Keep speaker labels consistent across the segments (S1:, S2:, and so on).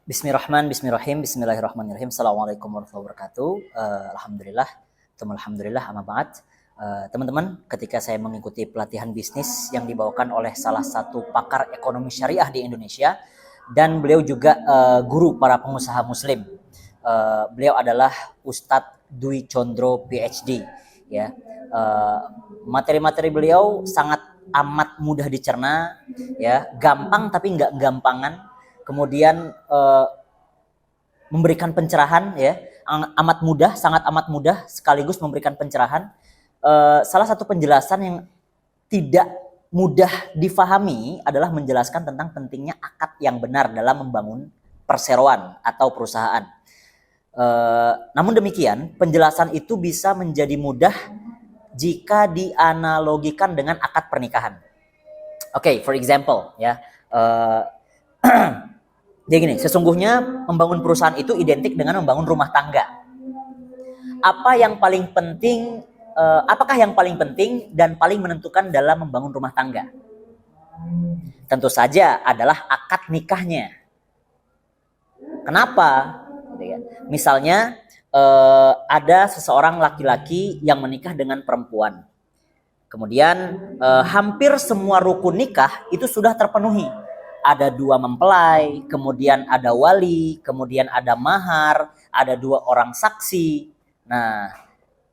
S1: Bismillahirrahmanirrahim. Bismillahirrahmanirrahim. Assalamualaikum warahmatullahi wabarakatuh. Alhamdulillah, alhamdulillah, amma ba'd. Teman-teman, ketika saya mengikuti pelatihan bisnis yang dibawakan oleh salah satu pakar ekonomi syariah di Indonesia, dan beliau juga guru para pengusaha muslim. Beliau adalah Ustadz Dwi Condro PhD. Ya, materi-materi beliau sangat amat mudah dicerna, ya, gampang tapi nggak gampangan. Kemudian memberikan pencerahan, ya, amat mudah, sangat amat mudah, sekaligus memberikan pencerahan. Salah satu penjelasan yang tidak mudah difahami adalah menjelaskan tentang pentingnya akad yang benar dalam membangun perseroan atau perusahaan. Namun demikian, penjelasan itu bisa menjadi mudah jika dianalogikan dengan akad pernikahan. Oke, for example, ya. Jadi gini, sesungguhnya membangun perusahaan itu identik dengan membangun rumah tangga. Apakah yang paling penting dan paling menentukan dalam membangun rumah tangga? Tentu saja adalah akad nikahnya. Kenapa? Misalnya ada seseorang laki-laki yang menikah dengan perempuan. Kemudian hampir semua rukun nikah itu sudah terpenuhi. Ada 2 mempelai, kemudian ada wali, kemudian ada mahar, ada 2 orang saksi. Nah,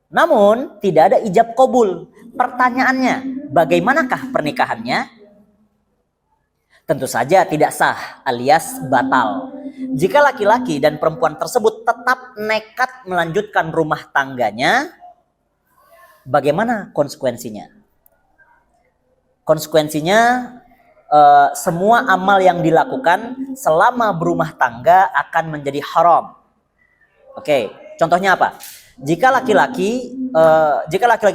S1: namun tidak ada ijab qabul. Pertanyaannya, bagaimanakah pernikahannya? Tentu saja tidak sah alias batal. Jika laki-laki dan perempuan tersebut tetap nekat melanjutkan rumah tangganya, bagaimana konsekuensinya? Konsekuensinya, semua amal yang dilakukan selama berumah tangga akan menjadi haram. Oke, contohnya apa? Jika laki-laki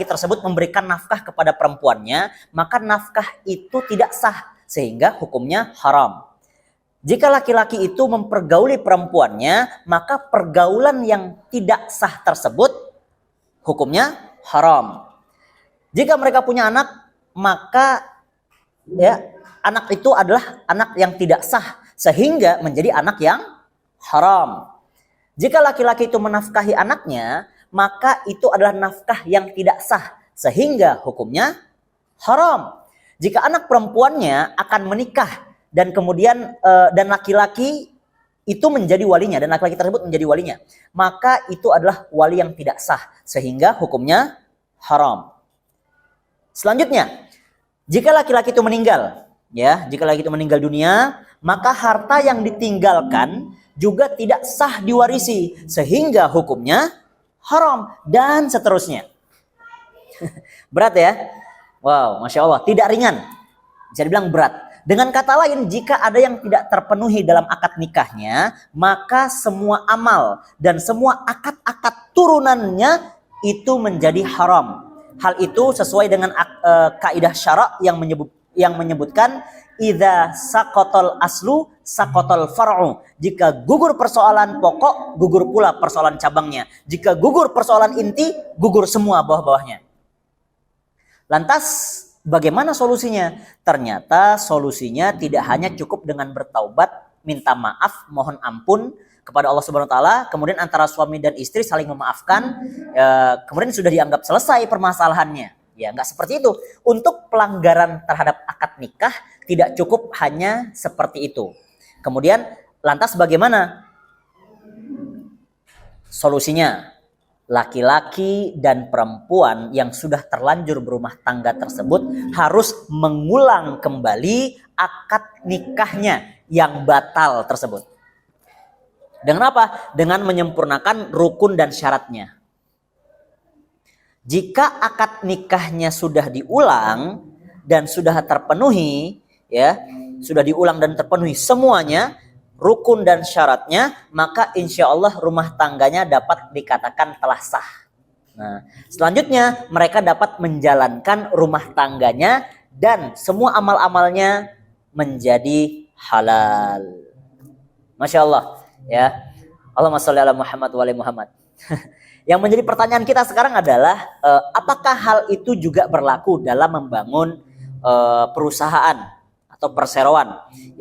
S1: tersebut memberikan nafkah kepada perempuannya, maka nafkah itu tidak sah sehingga hukumnya haram. Jika laki-laki itu mempergauli perempuannya, maka pergaulan yang tidak sah tersebut hukumnya haram. Jika mereka punya anak, maka anak itu adalah anak yang tidak sah sehingga menjadi anak yang haram. Jika laki-laki itu menafkahi anaknya, maka itu adalah nafkah yang tidak sah sehingga hukumnya haram. Jika anak perempuannya akan menikah dan kemudian dan laki-laki itu menjadi walinya dan laki-laki tersebut menjadi walinya, maka itu adalah wali yang tidak sah sehingga hukumnya haram. Selanjutnya, jika laki-laki itu meninggal, jika laki-laki itu meninggal dunia, maka harta yang ditinggalkan juga tidak sah diwarisi sehingga hukumnya haram dan seterusnya. Berat ya? Wow, Masya Allah, tidak ringan. Bisa dibilang berat. Dengan kata lain, jika ada yang tidak terpenuhi dalam akad nikahnya, maka semua amal dan semua akad-akad turunannya itu menjadi haram. Hal itu sesuai dengan kaidah syara' yang menyebutkan idza saqatal aslu saqatal far'u. Jika gugur persoalan pokok, gugur pula persoalan cabangnya. Jika gugur persoalan inti, gugur semua bawah-bawahnya. Lantas bagaimana solusinya? Ternyata solusinya tidak hanya cukup dengan bertaubat, minta maaf, mohon ampun kepada Allah Subhanahu wa taala, kemudian antara suami dan istri saling memaafkan, kemudian sudah dianggap selesai permasalahannya. Ya, nggak seperti itu. Untuk pelanggaran terhadap akad nikah tidak cukup hanya seperti itu. Kemudian lantas bagaimana solusinya? Laki-laki dan perempuan yang sudah terlanjur berumah tangga tersebut harus mengulang kembali akad nikahnya yang batal tersebut. Dengan apa? Dengan menyempurnakan rukun dan syaratnya. Jika akad nikahnya sudah diulang dan sudah terpenuhi, sudah diulang dan terpenuhi semuanya, rukun dan syaratnya, maka insya Allah rumah tangganya dapat dikatakan telah sah. Nah, selanjutnya mereka dapat menjalankan rumah tangganya dan semua amal-amalnya menjadi halal. Masya Allah, ya. Allahumma sholli ala Muhammad wa ali Muhammad. Yang menjadi pertanyaan kita sekarang adalah apakah hal itu juga berlaku dalam membangun perusahaan atau perseroan?